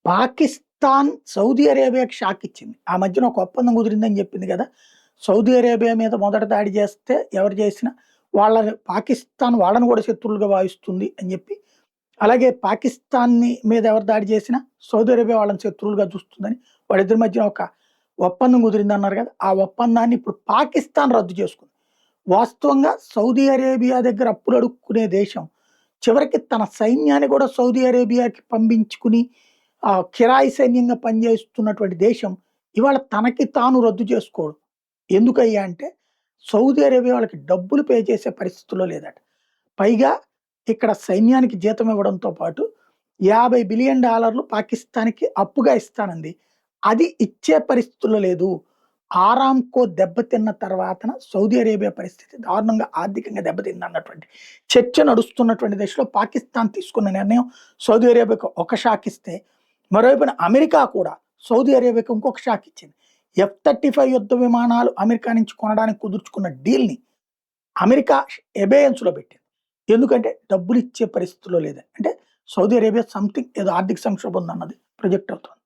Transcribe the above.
Pakistan Saudi అరేబియాకి shock ఇచ్చింది. ఆ మధ్యన ఒక ఒప్పందం కుదిరిందని చెప్పింది కదా! సౌదీ అరేబియా మీద మొదట దాడి చేస్తే ఎవరు చేసినా వాళ్ళని పాకిస్తాన్ వాళ్ళని కూడా శత్రువులుగా భావిస్తుంది అని చెప్పి, అలాగే పాకిస్తాన్‌ని మీద ఎవరు దాడి చేసినా సౌదీ అరేబియా వాళ్ళని శత్రువులుగా చూస్తుందని వాళ్ళిద్దరి మధ్యన ఒక ఒప్పందం కుదిరిందన్నారు కదా! ఆ ఒప్పందాన్ని ఇప్పుడు పాకిస్తాన్ రద్దు చేసుకుంది. వాస్తవంగా సౌదీ అరేబియా దగ్గర అప్పులు అడుక్కునే దేశం చివరికి తన సైన్యాన్ని కూడా సౌదీ అరేబియాకి పంపించుకుని కిరాయి సైన్యంగా పనిచేస్తున్నటువంటి దేశం ఇవాళ తనకి తాను రద్దు చేసుకోవడం. ఎందుకయ్యా అంటే సౌదీ అరేబియా వాళ్ళకి డబ్బులు పే చేసే పరిస్థితిలో లేదట. పైగా ఇక్కడ సైన్యానికి జీతం ఇవ్వడంతో పాటు $50 బిలియన్ పాకిస్తాన్‌కి అప్పుగా ఇస్తానంది. అది ఇచ్చే పరిస్థితుల్లో లేదు. ఆరామ్‌కో దెబ్బతిన్న తర్వాతన సౌదీ అరేబియా పరిస్థితి దారుణంగా ఆర్థికంగా దెబ్బతిందన్నటువంటి చర్చ నడుస్తున్నటువంటి దశలో పాకిస్తాన్ తీసుకున్న నిర్ణయం సౌదీ అరేబియాకు ఒక షాక్ ఇస్తే, మరోవైపున అమెరికా కూడా సౌదీ అరేబియాకి ఇంకొక షాక్ ఇచ్చింది. F-35 యుద్ధ విమానాలు అమెరికా నుంచి కొనడానికి కుదుర్చుకున్న డీల్‌ని అమెరికా అబేయన్స్‌లో పెట్టింది. ఎందుకంటే డబ్బులిచ్చే పరిస్థితిలో లేదని. అంటే సౌదీ అరేబియా సంథింగ్ ఏదో ఆర్థిక సంక్షోభం ఉందన్నది ప్రొజెక్ట్ అవుతోంది.